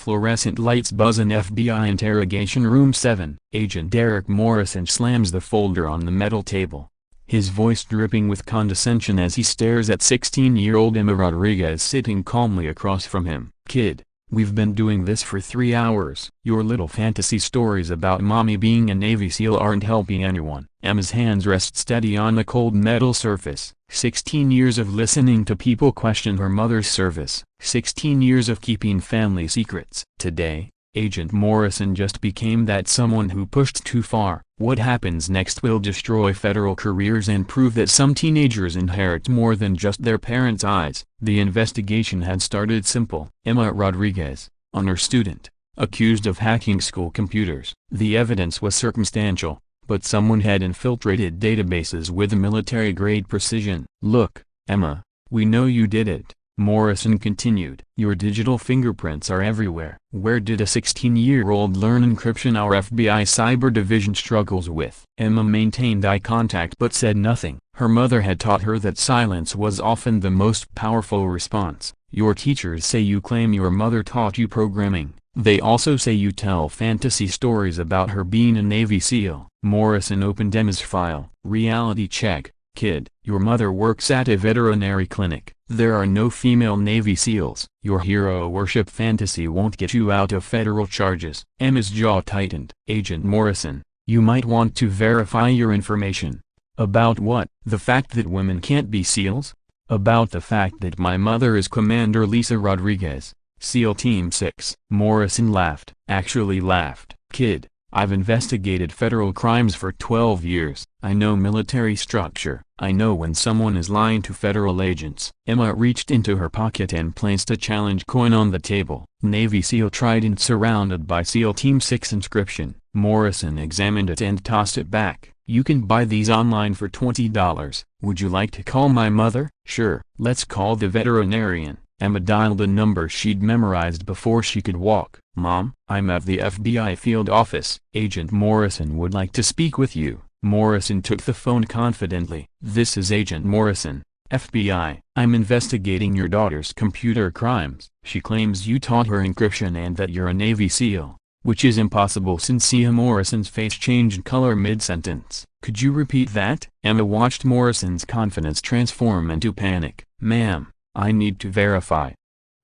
Fluorescent lights buzz in FBI interrogation room 7. Agent Derek Morrison slams the folder on the metal table, his voice dripping with condescension as he stares at 16-year-old Emma Rodriguez sitting calmly across from him. "Kid, we've been doing this for 3 hours. Your little fantasy stories about mommy being a Navy SEAL aren't helping anyone." Emma's hands rest steady on the cold metal surface. 16 years of listening to people question her mother's service. 16 years of keeping family secrets. Today, Agent Morrison just became that someone who pushed too far. What happens next will destroy federal careers and prove that some teenagers inherit more than just their parents' eyes. The investigation had started simple. Emma Rodriguez, honor student, accused of hacking school computers. The evidence was circumstantial, but someone had infiltrated databases with military-grade precision. "Look, Emma, we know you did it," Morrison continued. "Your digital fingerprints are everywhere." "Where did a 16-year-old learn encryption?" our FBI cyber division struggles with. Emma maintained eye contact but said nothing. Her mother had taught her that silence was often the most powerful response. "Your teachers say you claim your mother taught you programming. They also say you tell fantasy stories about her being a Navy SEAL." Morrison opened Emma's file. "Reality check, kid. Your mother works at a veterinary clinic. There are no female Navy SEALs. Your hero worship fantasy won't get you out of federal charges." Emma's jaw tightened. "Agent Morrison, you might want to verify your information." "About what?" "The fact that women can't be SEALs?" "About the fact that my mother is Commander Lisa Rodriguez, SEAL Team 6. Morrison laughed. Actually laughed. "Kid, I've investigated federal crimes for 12 years. I know military structure. I know when someone is lying to federal agents." Emma reached into her pocket and placed a challenge coin on the table. "Navy SEAL Trident surrounded by SEAL Team 6 inscription." Morrison examined it and tossed it back. "You can buy these online for $20. Would you like to call my mother?" "Sure, let's call the veterinarian." Emma dialed a number she'd memorized before she could walk. "Mom, I'm at the FBI field office. Agent Morrison would like to speak with you." Morrison took the phone confidently. "This is Agent Morrison, FBI. I'm investigating your daughter's computer crimes. She claims you taught her encryption and that you're a Navy SEAL, which is impossible." Since Morrison's face changed color mid-sentence. "Could you repeat that?" Emma watched Morrison's confidence transform into panic. "Ma'am, I need to verify.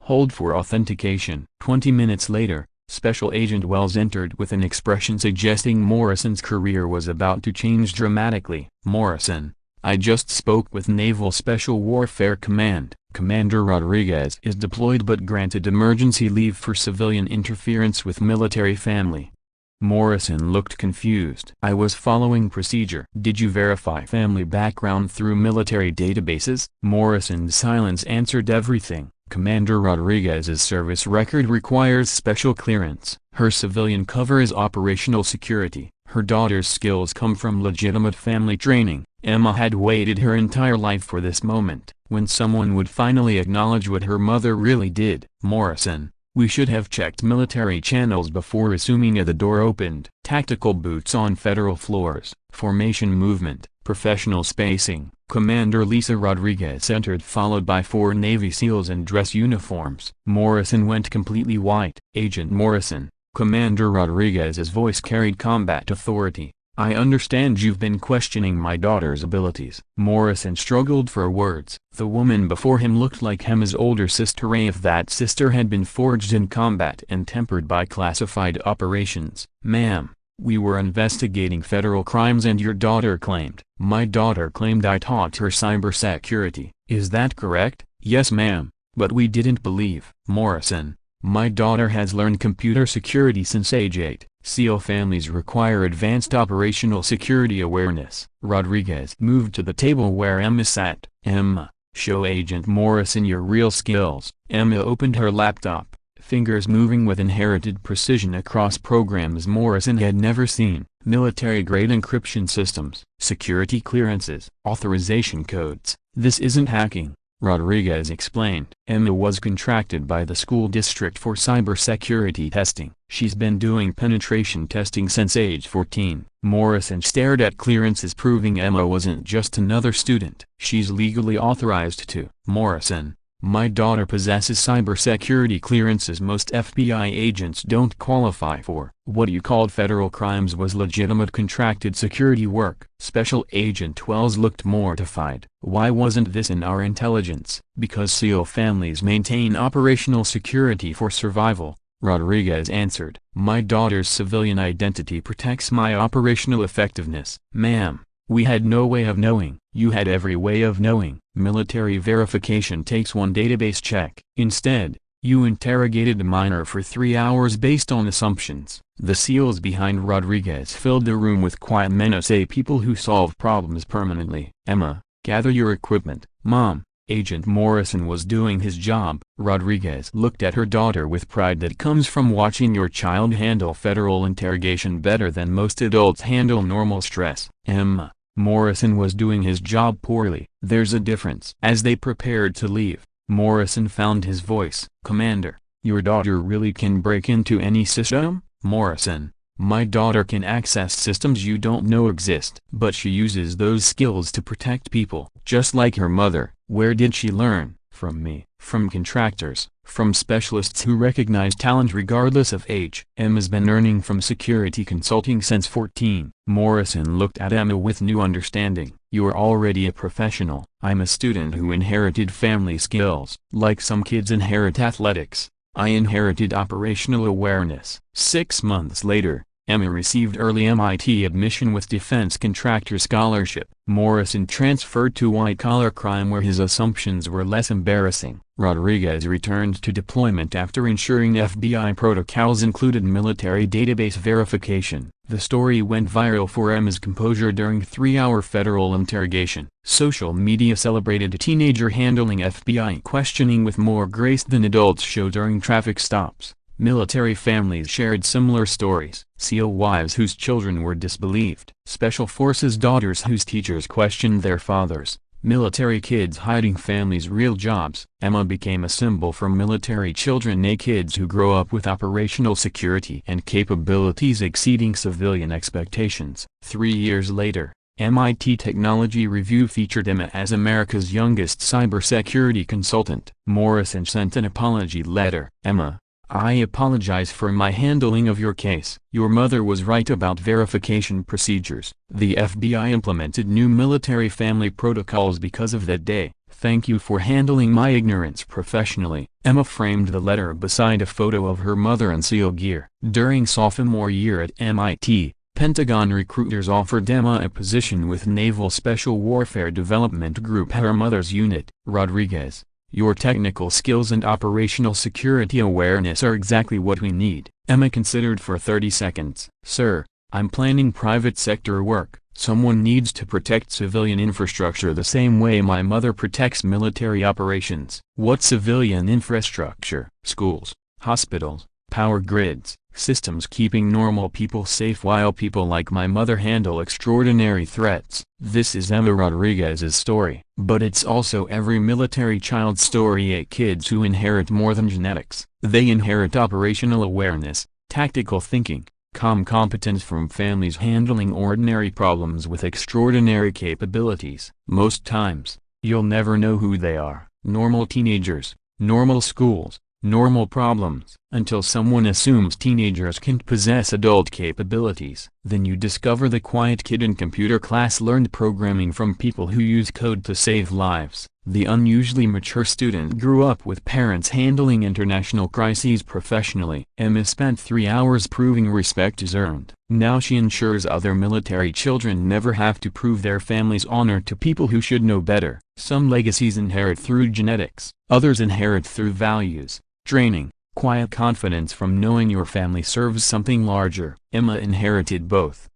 Hold for authentication." 20 minutes later, Special Agent Wells entered with an expression suggesting Morrison's career was about to change dramatically. "Morrison, I just spoke with Naval Special Warfare Command. Commander Rodriguez is deployed but granted emergency leave for civilian interference with military family." Morrison looked confused. "I was following procedure." "Did you verify family background through military databases?" Morrison's silence answered everything. "Commander Rodriguez's service record requires special clearance. Her civilian cover is operational security. Her daughter's skills come from legitimate family training." Emma had waited her entire life for this moment, when someone would finally acknowledge what her mother really did. "Morrison, we should have checked military channels before assuming." The door opened. Tactical boots on federal floors, formation movement, professional spacing. Commander Lisa Rodriguez entered followed by 4 Navy SEALs in dress uniforms. Morrison went completely white. "Agent Morrison," Commander Rodriguez's voice carried combat authority, "I understand you've been questioning my daughter's abilities." Morrison struggled for words. The woman before him looked like Emma's older sister, if that sister had been forged in combat and tempered by classified operations. "Ma'am, we were investigating federal crimes and your daughter claimed." "My daughter claimed I taught her cybersecurity. Is that correct?" "Yes ma'am, but we didn't believe." "Morrison, my daughter has learned computer security since age 8. SEAL families require advanced operational security awareness." Rodriguez moved to the table where Emma sat. "Emma, show Agent Morrison your real skills." Emma opened her laptop, fingers moving with inherited precision across programs Morrison had never seen. Military-grade encryption systems, security clearances, authorization codes. "This isn't hacking," Rodriguez explained. "Emma was contracted by the school district for cybersecurity testing. She's been doing penetration testing since age 14. Morrison stared at clearances proving Emma wasn't just another student. "She's legally authorized to." "Morrison, My daughter possesses cybersecurity clearances most FBI agents don't qualify for. What you called federal crimes was legitimate contracted security work. Special Agent Wells looked mortified. Why wasn't this in our intelligence? Because SEAL families maintain operational security for survival, Rodriguez answered. My daughter's civilian identity protects my operational effectiveness. Ma'am, we had no way of knowing. You had every way of knowing. Military verification takes one database check. Instead, you interrogated a minor for 3 hours based on assumptions. The SEALs behind Rodriguez filled the room with quiet menace, people who solve problems permanently. Emma, gather your equipment. Mom, Agent Morrison was doing his job. Rodriguez looked at her daughter with pride that comes from watching your child handle federal interrogation better than most adults handle normal stress. Emma, Morrison was doing his job poorly. There's a difference. As they prepared to leave, Morrison found his voice. Commander, your daughter really can break into any system? Morrison, my daughter can access systems you don't know exist. But she uses those skills to protect people, just like her mother. Where did she learn? From me. From contractors. From specialists who recognize talent regardless of age. Emma's been earning from security consulting since 14. Morrison looked at Emma with new understanding. You're already a professional. I'm a student who inherited family skills. Like some kids inherit athletics, I inherited operational awareness. 6 months later, Emma received early MIT admission with Defense Contractor Scholarship. Morrison transferred to white-collar crime where his assumptions were less embarrassing. Rodriguez returned to deployment after ensuring FBI protocols included military database verification. The story went viral for Emma's composure during 3-hour federal interrogation. Social media celebrated a teenager handling FBI questioning with more grace than adults show during traffic stops. Military families shared similar stories. SEAL wives whose children were disbelieved. Special Forces daughters whose teachers questioned their fathers. Military kids hiding families' real jobs. Emma became a symbol for military children, kids who grow up with operational security and capabilities exceeding civilian expectations. 3 years later, MIT Technology Review featured Emma as America's youngest cybersecurity consultant. Morrison sent an apology letter. Emma, I apologize for my handling of your case. Your mother was right about verification procedures. The FBI implemented new military family protocols because of that day. Thank you for handling my ignorance professionally. Emma framed the letter beside a photo of her mother in SEAL gear. During sophomore year at MIT, Pentagon recruiters offered Emma a position with Naval Special Warfare Development Group, her mother's unit. Rodriguez, your technical skills and operational security awareness are exactly what we need. Emma considered for 30 seconds. Sir, I'm planning private sector work. Someone needs to protect civilian infrastructure the same way my mother protects military operations. What civilian infrastructure? Schools, hospitals, power grids, systems keeping normal people safe while people like my mother handle extraordinary threats. This is Emma Rodriguez's story. But it's also every military child's story. Kids who inherit more than genetics. They inherit operational awareness, tactical thinking, competence from families handling ordinary problems with extraordinary capabilities. Most times, you'll never know who they are. Normal teenagers, normal schools, normal problems. Until someone assumes teenagers can't possess adult capabilities. Then you discover the quiet kid in computer class learned programming from people who use code to save lives. The unusually mature student grew up with parents handling international crises professionally. Emma spent 3 hours proving respect is earned. Now she ensures other military children never have to prove their family's honor to people who should know better. Some legacies inherit through genetics. Others inherit through values, training, quiet confidence from knowing your family serves something larger. Emma inherited both.